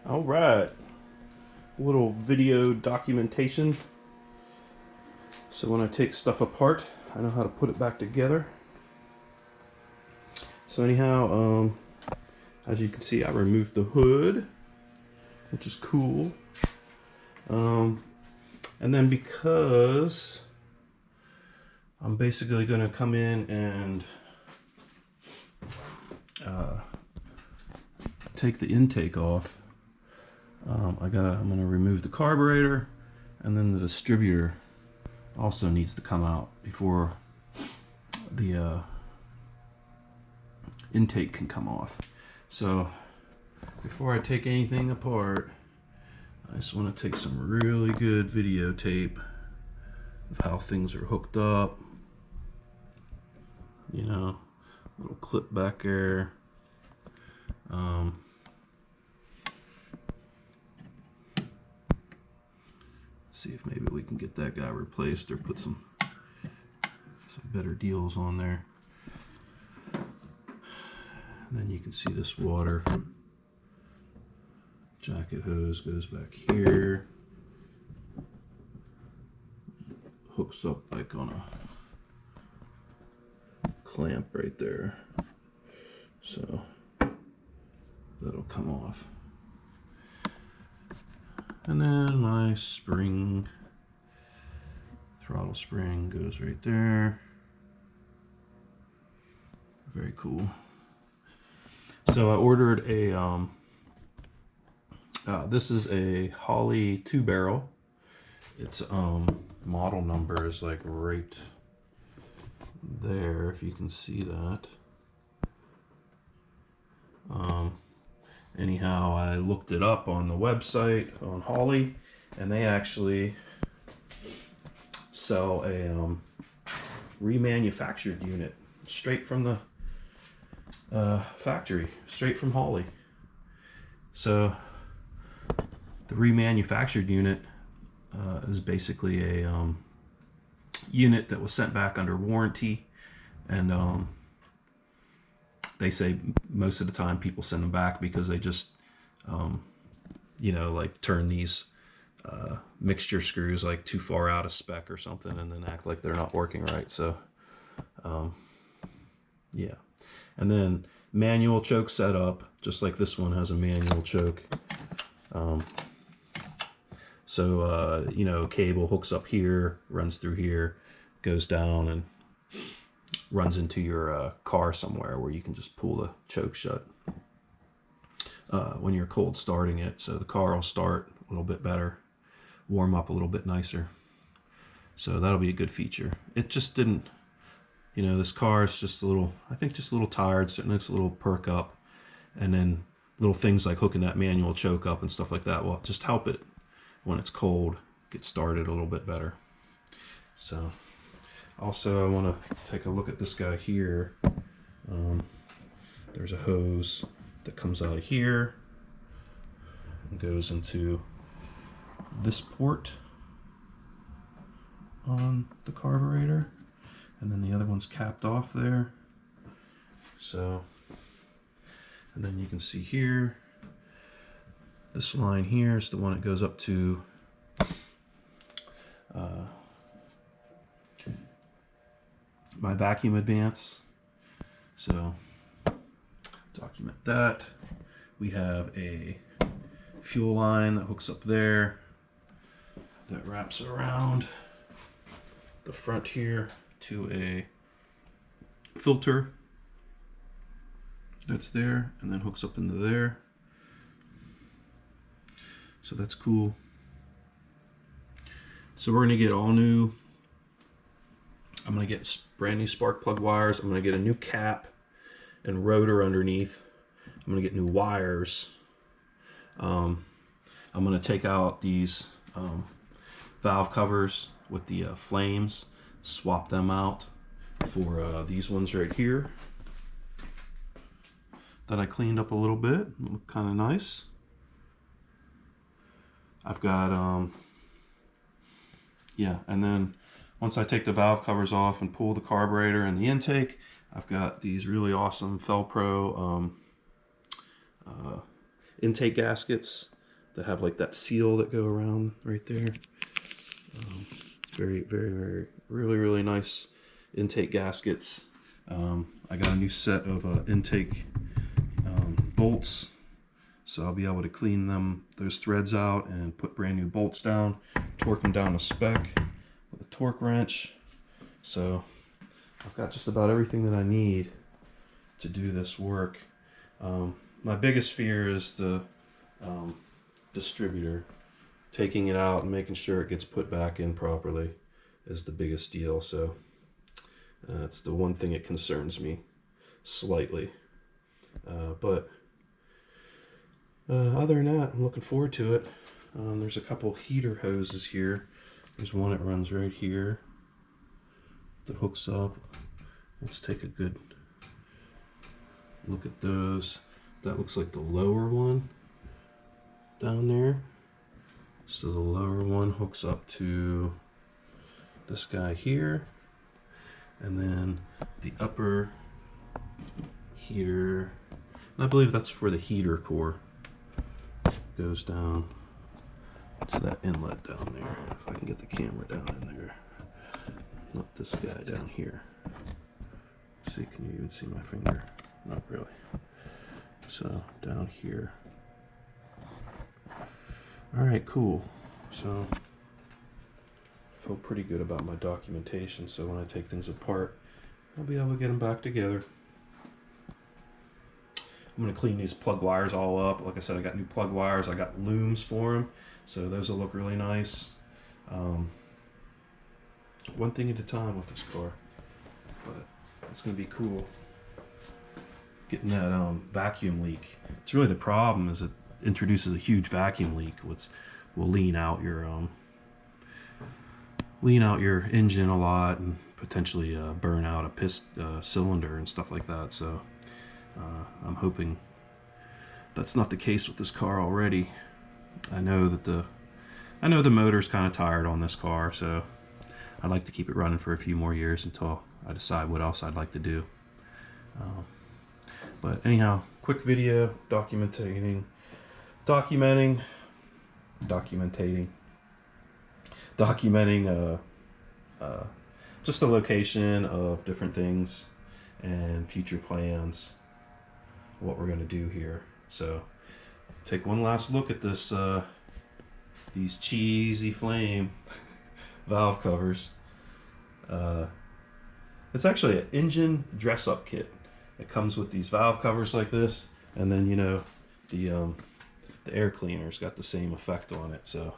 All right, a little video documentation. So when I take stuff apart, I know how to put it back together. So anyhow, as you can see, I removed the hood, which is cool. And then because I'm basically going to come in and take the intake off, I'm going to remove the carburetor, and then the distributor also needs to come out before the intake can come off. So before I take anything apart, I just want to take some really good videotape of how things are hooked up. You know, little clip back there. See if maybe we can get that guy replaced or put some better deals on there. And then you can see this water jacket hose goes back here, hooks up like on a clamp right there, so that'll come off. And then my spring, throttle spring, goes right there. Very cool. So I ordered a this is a Holley 2-barrel. Its model number is like right there, if you can see that. Anyhow, I looked it up on the website on Holley, and they actually sell a remanufactured unit straight from the factory, straight from Holley. So the remanufactured unit is basically a unit that was sent back under warranty, and they say most of the time people send them back because they just, you know, like turn these mixture screws like too far out of spec or something, and then act like they're not working right. So, yeah. And then manual choke setup, just like this one has a manual choke. You know, cable hooks up here, runs through here, goes down, and runs into your car somewhere where you can just pull the choke shut when you're cold starting it, so the car will start a little bit better, warm up a little bit nicer. So that'll be a good feature. It just didn't, you know, this car is just a little, I think just a little tired, so it needs a little perk up, and then little things like hooking that manual choke up and stuff like that will just help it when it's cold get started a little bit better. So also, I want to take a look at this guy here. There's a hose that comes out of here and goes into this port on the carburetor, and then the other one's capped off there. So, and then you can see here, this line here is the one that goes up to my vacuum advance. So document that. We have a fuel line that hooks up there, that wraps around the front here to a filter that's there, and then hooks up into there. So that's cool. So we're going to get all new, I'm going to get brand new spark plug wires. I'm going to get a new cap and rotor underneath. I'm going to get new wires. I'm going to take out these valve covers with the flames, swap them out for these ones right here that I cleaned up a little bit. Look kind of nice. I've got, yeah, and then once I take the valve covers off and pull the carburetor and the intake, I've got these really awesome Felpro intake gaskets that have like that seal that go around right there. Very, very, very, really nice intake gaskets. I got a new set of intake bolts, so I'll be able to clean those threads out and put brand new bolts down, torque them down to spec with a torque wrench. So I've got just about everything that I need to do this work. My biggest fear is the distributor. Taking it out and making sure it gets put back in properly is the biggest deal. So it's the one thing that concerns me slightly. But other than that, I'm looking forward to it. There's a couple heater hoses here. There's one that runs right here that hooks up. Let's take a good look at those. That looks like the lower one down there. So the lower one hooks up to this guy here, and then the upper heater, and I believe that's for the heater core, goes down to that inlet down there. If I can get the camera down in there, not this guy down here. See, can you even see my finger? Not really. So down here. All right, cool. So I feel pretty good about my documentation, so when I take things apart, I'll be able to get them back together. I'm going to clean these plug wires all up. Like I said, I got new plug wires. I got looms for them, so those will look really nice. One thing at a time with this car, but it's going to be cool. Getting that vacuum leak. It's really the problem, is it introduces a huge vacuum leak, which will lean out your engine a lot and potentially burn out a cylinder and stuff like that. So I'm hoping that's not the case with this car already. I know the motor's kind of tired on this car, so I'd like to keep it running for a few more years until I decide what else I'd like to do. But anyhow, quick video documenting just the location of different things and future plans, what we're going to do here. So take one last look at this these cheesy flame valve covers. It's actually an engine dress-up kit. It comes with these valve covers like this, and then, you know, the air cleaner's got the same effect on it. So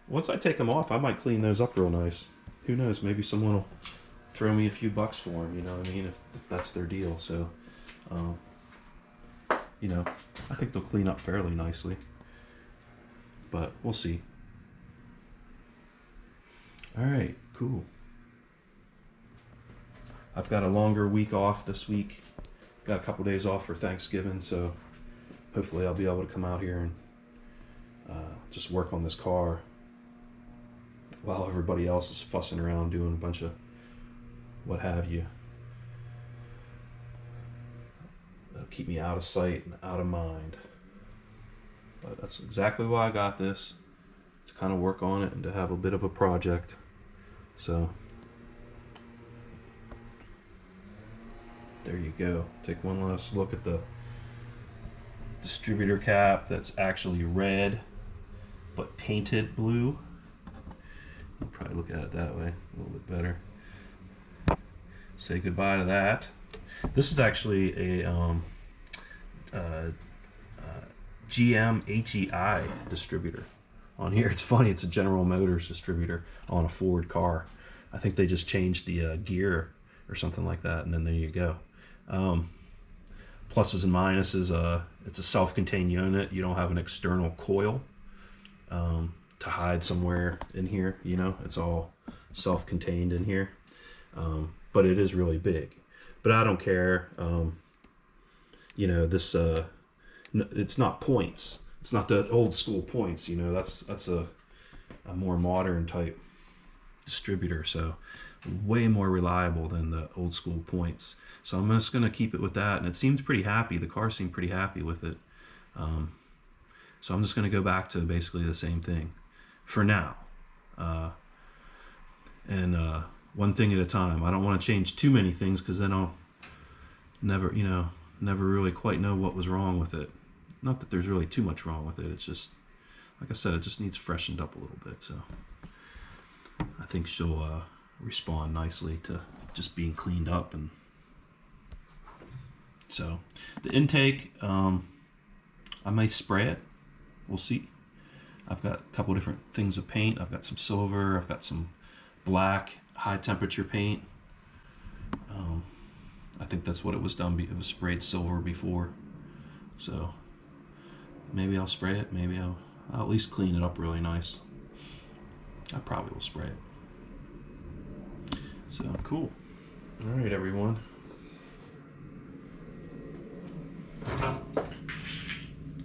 once I take them off, I might clean those up real nice. Who knows, maybe someone will throw me a few bucks for them, you know what I mean, if that's their deal. So you know, I think they'll clean up fairly nicely, but we'll see. All right, cool. I've got a longer week off this week. Got a couple days off for Thanksgiving, so hopefully I'll be able to come out here and just work on this car while everybody else is fussing around doing a bunch of what have you. That'll keep me out of sight and out of mind. But that's exactly why I got this, to kind of work on it and to have a bit of a project. So there you go. Take one last look at the distributor cap that's actually red but painted blue. I'll probably look at it that way a little bit better. Say goodbye to that. This is actually a GM HEI distributor. On here, it's funny, it's a General Motors distributor on a Ford car. I think they just changed the gear or something like that, and then there you go. Pluses and minuses, it's a self-contained unit. You don't have an external coil to hide somewhere in here, you know, it's all self-contained in here. But it is really big. But I don't care. You know, this it's not points. It's not the old school points, you know, that's a more modern type distributor, so way more reliable than the old school points. So I'm just going to keep it with that, and it seemed pretty happy. The car seemed pretty happy with it. So I'm just going to go back to basically the same thing for now. And one thing at a time. I don't want to change too many things because then I'll never really quite know what was wrong with it. Not that there's really too much wrong with it. It's just, like I said, it just needs freshened up a little bit. So I think she'll respond nicely to just being cleaned up. And so the intake, I might spray it. We'll see. I've got a couple different things of paint. I've got some silver. I've got some black high temperature paint. I think that's what it was done. It was sprayed silver before. So maybe I'll spray it. Maybe I'll at least clean it up really nice. I probably will spray it. So cool. All right, everyone.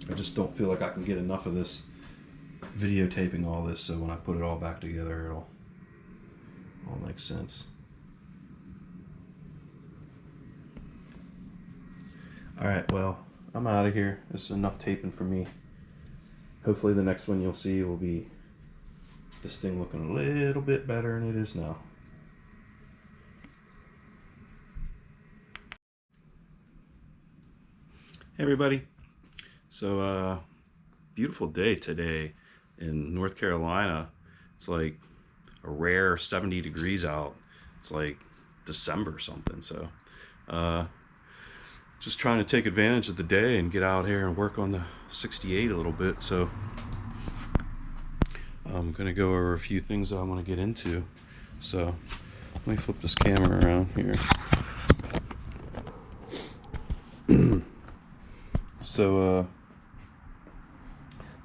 I just don't feel like I can get enough of this videotaping all this, so when I put it all back together, it'll all make sense. All right, well, I'm out of here. This is enough taping for me. Hopefully the next one you'll see will be this thing looking a little bit better than it is now. Hey everybody. So beautiful day today in North Carolina. It's like a rare 70 degrees out. It's like December or something. So just trying to take advantage of the day and get out here and work on the 68 a little bit. So I'm gonna go over a few things that I want to get into. So let me flip this camera around here. So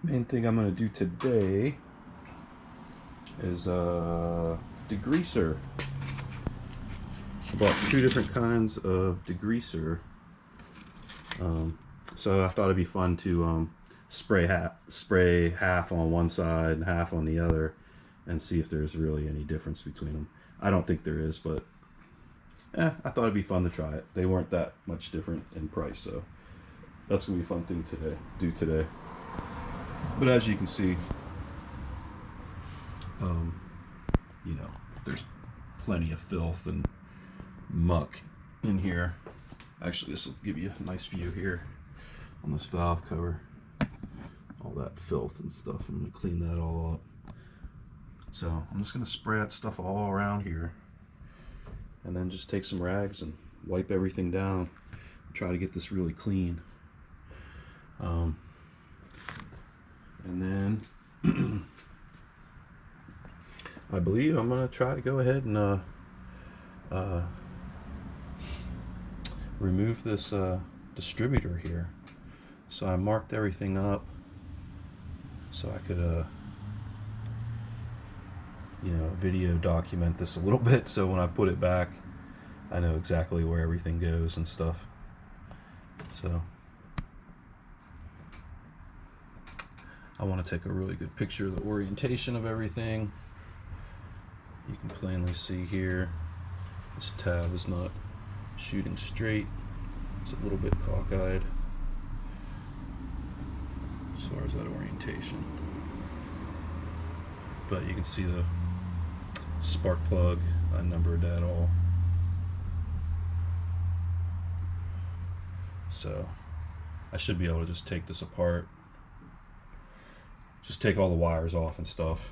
main thing I'm going to do today is degreaser. I bought 2 different kinds of degreaser. So I thought it'd be fun to spray half on one side and half on the other and see if there's really any difference between them. I don't think there is, but I thought it'd be fun to try it. They weren't that much different in price, so that's gonna be a fun thing to do today. But as you can see, you know, there's plenty of filth and muck in here. Actually, this will give you a nice view here on this valve cover. All that filth and stuff. I'm gonna clean that all up. So I'm just gonna spray that stuff all around here, and then just take some rags and wipe everything down. Try to get this really clean. And then I believe I'm gonna try to go ahead and remove this distributor here. So I marked everything up so I could you know, video document this a little bit, so when I put it back I know exactly where everything goes and stuff. So I want to take a really good picture of the orientation of everything. You can plainly see here this tab is not shooting straight. It's a little bit cockeyed as far as that orientation. But you can see the spark plug. I numbered that all. So I should be able to just take this apart, just take all the wires off and stuff,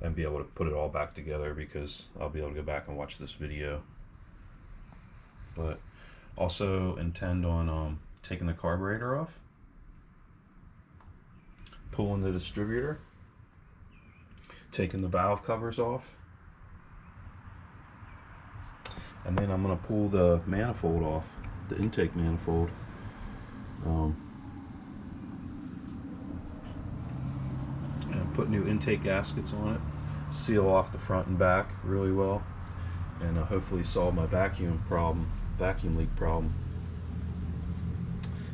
and be able to put it all back together, because I'll be able to go back and watch this video. But also intend on taking the carburetor off, pulling the distributor, taking the valve covers off, and then I'm going to pull the manifold off, the intake manifold. And put new intake gaskets on it, seal off the front and back really well, and hopefully solve my vacuum leak problem.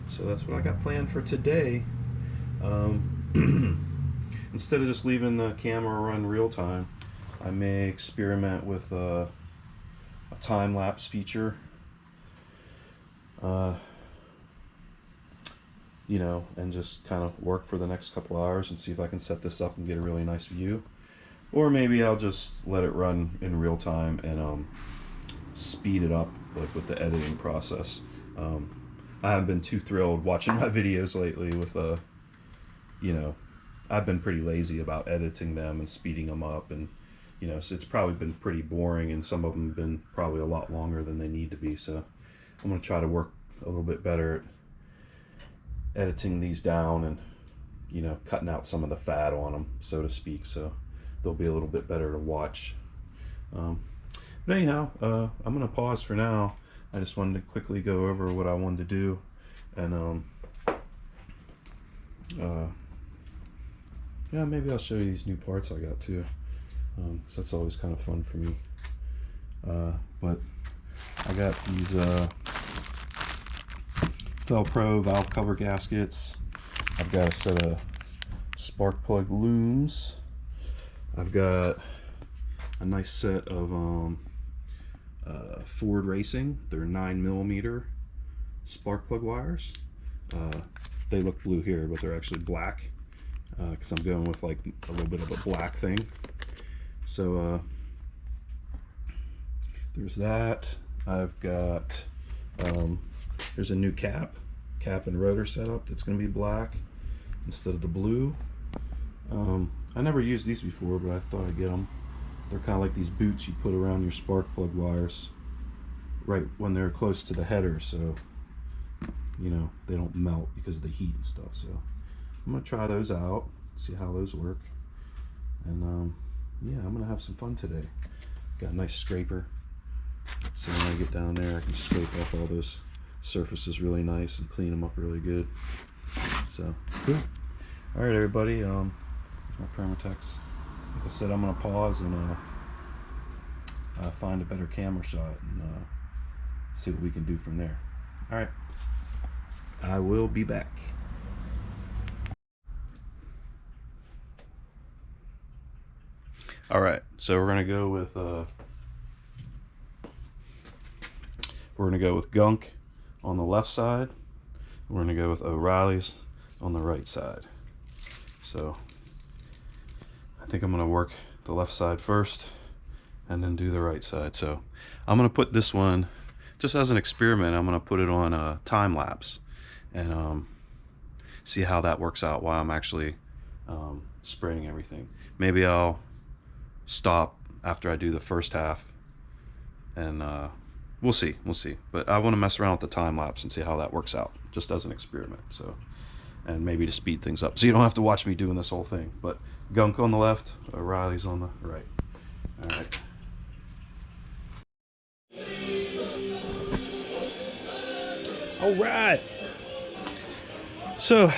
So that's what I got planned for today. Instead of just leaving the camera run real time, I may experiment with a time lapse feature. you know, and just kind of work for the next couple hours and see if I can set this up and get a really nice view. Or maybe I'll just let it run in real time and speed it up, like with the editing process. I haven't been too thrilled watching my videos lately with, you know, I've been pretty lazy about editing them and speeding them up, and you know, so it's probably been pretty boring, and some of them have been probably a lot longer than they need to be. So I'm going to try to work a little bit better at editing these down and, you know, cutting out some of the fat on them, so to speak, so they'll be a little bit better to watch. But anyhow, I'm going to pause for now. I just wanted to quickly go over what I wanted to do, and yeah, maybe I'll show you these new parts I got too, because that's always kind of fun for me. But I got these Velcro valve cover gaskets. I've got a set of spark plug looms. I've got a nice set of Ford Racing. They're 9mm spark plug wires. They look blue here, but they're actually black, because I'm going with like a little bit of a black thing. So there's that. I've got there's a new cap and rotor setup that's going to be black instead of the blue. I never used these before, but I thought I'd get them. They're kind of like these boots you put around your spark plug wires right when they're close to the header, so you know they don't melt because of the heat and stuff. So I'm gonna try those out, see how those work, and yeah, I'm gonna have some fun today. Got a nice scraper, so when I get down there I can scrape off all those surfaces really nice and clean them up really good. So cool. All right, everybody, here's my Permatex. Like I said, I'm gonna pause and find a better camera shot and see what we can do from there. All right, I will be back. All right, so we're gonna go with Gunk on the left side. We're gonna go with O'Reilly's on the right side. So I think I'm gonna work the left side first and then do the right side. So I'm gonna put this one, just as an experiment, I'm gonna put it on a time lapse and see how that works out while I'm actually spraying everything. Maybe I'll stop after I do the first half, and we'll see. But I want to mess around with the time lapse and see how that works out, just as an experiment. So, and maybe to speed things up, so you don't have to watch me doing this whole thing. But Gunk on the left, O'Reilly's on the right. All right. All right. So,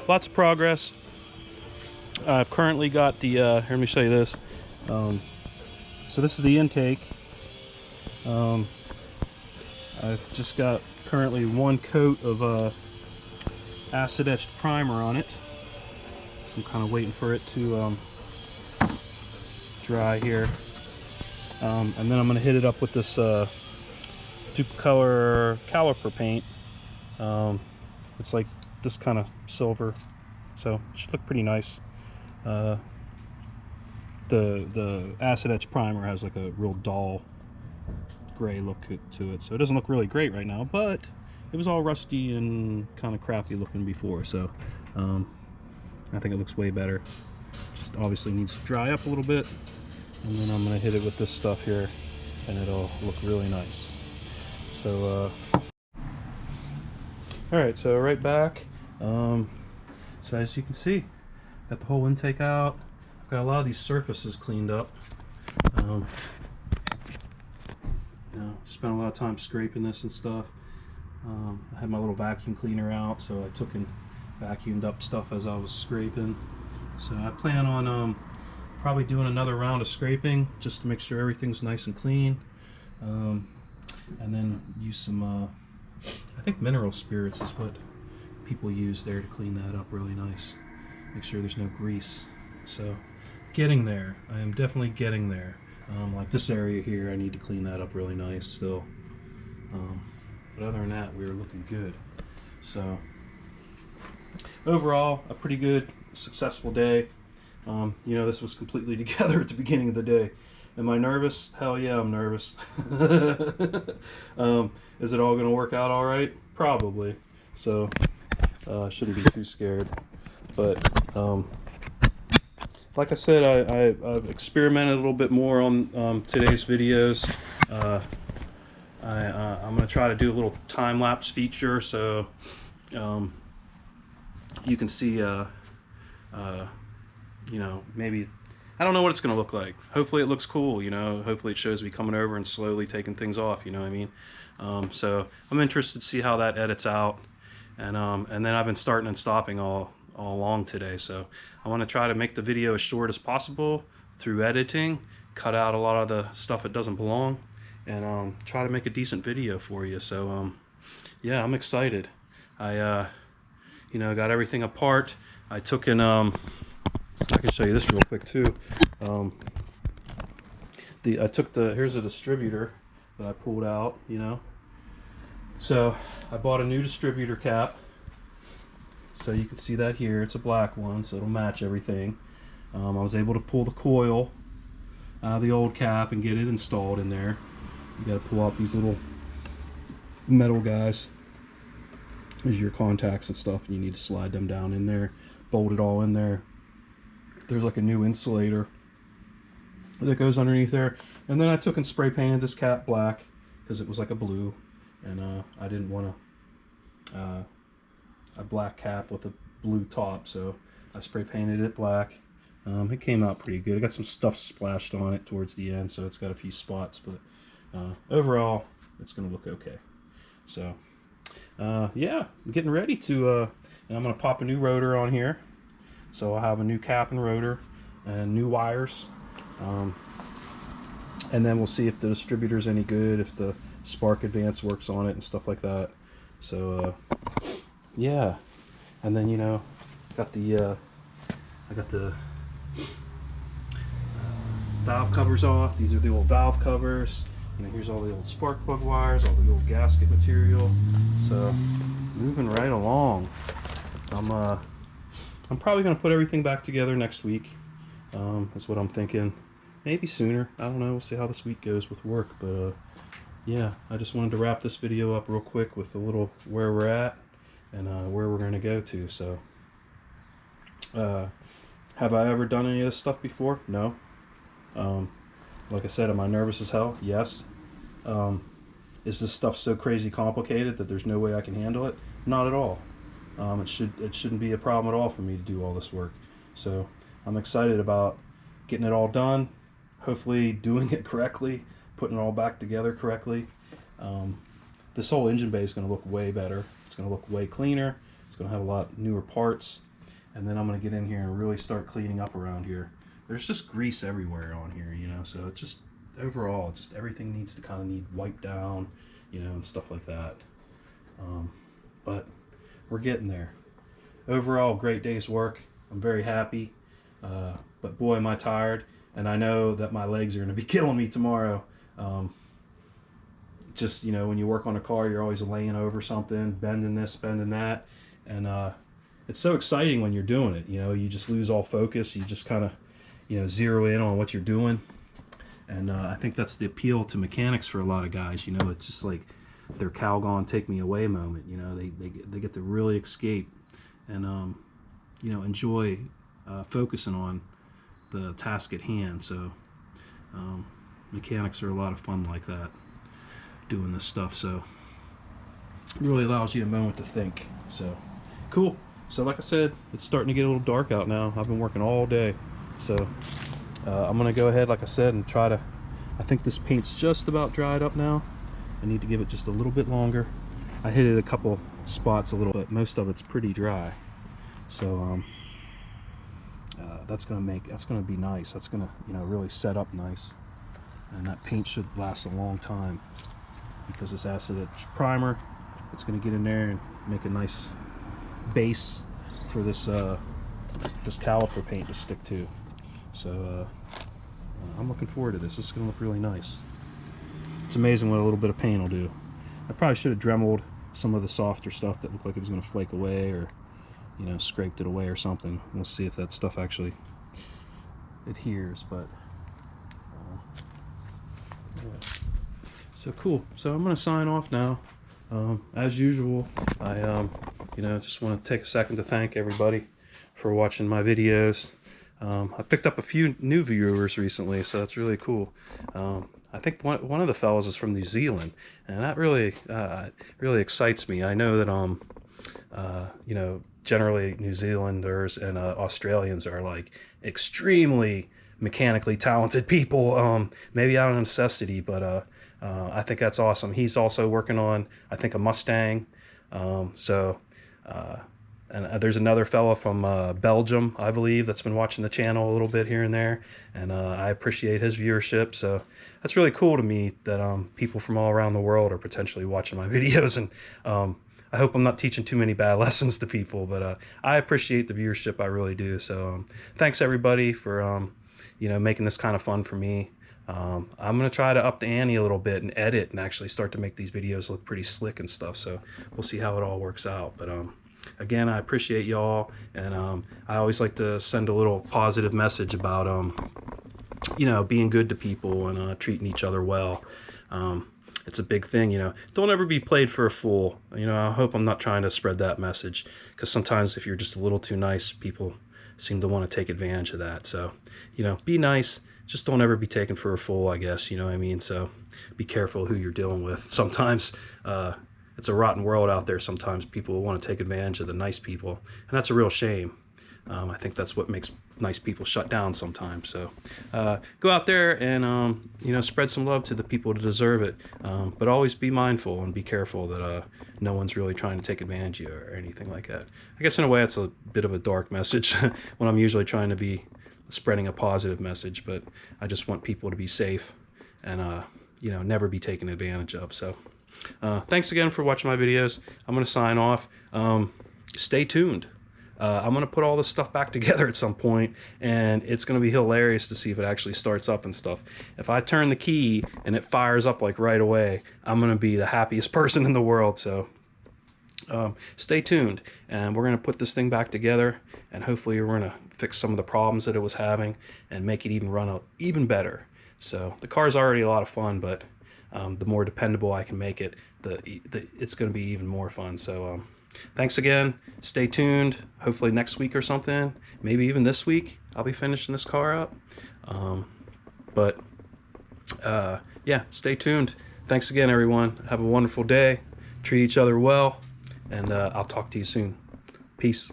lots of progress. I've currently got the, here, let me show you this. So this is the intake. I've just got currently one coat of acid etched primer on it. So I'm kind of waiting for it to dry here. And then I'm going to hit it up with this Duplicolor caliper paint. It's like this kind of silver, so it should look pretty nice. The acid etch primer has like a real dull gray look to it, so it doesn't look really great right now, but it was all rusty and kind of crappy looking before, so I think it looks way better. Just obviously needs to dry up a little bit, and then I'm going to hit it with this stuff here and it'll look really nice. So alright, so right back. So as you can see, got the whole intake out. I've got a lot of these surfaces cleaned up. You know, spent a lot of time scraping this and stuff. I had my little vacuum cleaner out, so I took and vacuumed up stuff as I was scraping. So I plan on probably doing another round of scraping just to make sure everything's nice and clean. And then use some, I think mineral spirits is what people use there to clean that up really nice. Make sure there's no grease. So getting there. I am definitely getting there. Like this area here, I need to clean that up really nice still. But other than that, we were looking good. So overall, a pretty good, successful day. You know, this was completely together at the beginning of the day. Am I nervous? Hell yeah, I'm nervous. Is it all going to work out all right? Probably. So, shouldn't be too scared. But, like I said, I've experimented a little bit more on today's videos. I'm going to try to do a little time-lapse feature, so you can see, you know, maybe, I don't know what it's going to look like. Hopefully it looks cool, you know. Hopefully it shows me coming over and slowly taking things off, you know what I mean? So I'm interested to see how that edits out. And then I've been starting and stopping all along today. So I want to try to make the video as short as possible through editing, cut out a lot of the stuff that doesn't belong, and try to make a decent video for you. So yeah, I'm excited. I you know, got everything apart. I took in I can show you this real quick too. I took here's a distributor that I pulled out, you know. So I bought a new distributor cap. So you can see that here. It's a black one, so it'll match everything. I was able to pull the coil out of the old cap and get it installed in there. You got to pull out these little metal guys. There's your contacts and stuff, and you need to slide them down in there, bolt it all in there. There's like a new insulator that goes underneath there. And then I took and spray painted this cap black because it was like a blue, and I didn't want a black cap with a blue top, so I spray painted it black. It came out pretty good. I got some stuff splashed on it towards the end, so it's got a few spots, but overall it's gonna look okay. So yeah, I'm getting ready to and I'm gonna pop a new rotor on here, so I'll have a new cap and rotor and new wires, and then we'll see if the distributor's any good, if the spark advance works on it and stuff like that. So yeah, and then, you know, got the I got the valve covers off. These are the old valve covers. You know, here's all the old spark plug wires, all the old gasket material. So moving right along. I'm probably gonna put everything back together next week. That's what I'm thinking. Maybe sooner. I don't know. We'll see how this week goes with work. But yeah, I just wanted to wrap this video up real quick with a little where we're at and where we're gonna go to. So have I ever done any of this stuff before? No. Like I said, am I nervous as hell? Yes. Is this stuff so crazy complicated that there's no way I can handle it? Not at all. It shouldn't be a problem at all for me to do all this work. So I'm excited about getting it all done, hopefully doing it correctly, putting it all back together correctly. This whole engine bay is going to look way better. It's going to look way cleaner. It's going to have a lot newer parts. And then I'm going to get in here and really start cleaning up around here. There's just grease everywhere on here, you know, so it's just overall, just everything needs to kind of need wiped down, you know, and stuff like that. But we're getting there. Overall, great day's work. I'm very happy, but boy, am I tired, and I know that my legs are going to be killing me tomorrow. Just, you know, when you work on a car, you're always laying over something, bending this, bending that, and it's so exciting when you're doing it. You know, you just lose all focus. You just kind of, you know, zero in on what you're doing. And I think that's the appeal to mechanics for a lot of guys. You know, it's just like their Calgon take me away moment. You know, they get to really escape and you know, enjoy focusing on the task at hand. So mechanics are a lot of fun like that, doing this stuff. So it really allows you a moment to think. So cool. So like I said, it's starting to get a little dark out now. I've been working all day. So I'm going to go ahead, like I said, and try to, I think this paint's just about dried up now. I need to give it just a little bit longer. I hit it a couple spots a little bit. Most of it's pretty dry. So that's going to be nice. That's going to, you know, really set up nice. And that paint should last a long time because this acid etch primer, it's going to get in there and make a nice base for this this caliper paint to stick to. So I'm looking forward to this. This is going to look really nice. It's amazing what a little bit of paint will do. I probably should have dremeled some of the softer stuff that looked like it was going to flake away, or you know, scraped it away or something. We'll see if that stuff actually adheres, but yeah. So cool. So I'm gonna sign off now. As usual, I you know, just want to take a second to thank everybody for watching my videos. I picked up a few new viewers recently, so that's really cool. I think one of the fellows is from New Zealand, and that really really excites me. I know that you know, generally New Zealanders and Australians are like extremely mechanically talented people, maybe out of necessity, but I think that's awesome. He's also working on, I think, a Mustang. So and there's another fellow from Belgium, I believe, that's been watching the channel a little bit here and there, and I appreciate his viewership. So that's really cool to me that people from all around the world are potentially watching my videos, and I hope I'm not teaching too many bad lessons to people, but I appreciate the viewership, I really do. So thanks everybody for you know, making this kind of fun for me. I'm gonna try to up the ante a little bit and edit and actually start to make these videos look pretty slick and stuff, so we'll see how it all works out. But again, I appreciate y'all, and I always like to send a little positive message about you know, being good to people and treating each other well. It's a big thing, you know. Don't ever be played for a fool. You know, I hope I'm not trying to spread that message, because sometimes if you're just a little too nice, people seem to want to take advantage of that. So, you know, be nice. Just don't ever be taken for a fool, I guess, you know what I mean? So be careful who you're dealing with. Sometimes it's a rotten world out there. Sometimes people want to take advantage of the nice people, and that's a real shame. I think that's what makes nice people shut down sometimes. So go out there and you know, spread some love to the people that deserve it, but always be mindful and be careful that no one's really trying to take advantage of you or anything like that. I guess in a way it's a bit of a dark message when I'm usually trying to be spreading a positive message, but I just want people to be safe and you know, never be taken advantage of. So thanks again for watching my videos. I'm gonna sign off. Stay tuned. I'm gonna put all this stuff back together at some point, and it's gonna be hilarious to see if it actually starts up and stuff. If I turn the key and it fires up like right away, I'm gonna be the happiest person in the world. So stay tuned, and we're gonna put this thing back together, and hopefully we're gonna fix some of the problems that it was having and make it even run out even better. So the car's already a lot of fun, but the more dependable I can make it, it's gonna be even more fun. So thanks again. Stay tuned. Hopefully next week or something, maybe even this week, I'll be finishing this car up. But yeah, stay tuned. Thanks again, everyone. Have a wonderful day. Treat each other well, and I'll talk to you soon. Peace.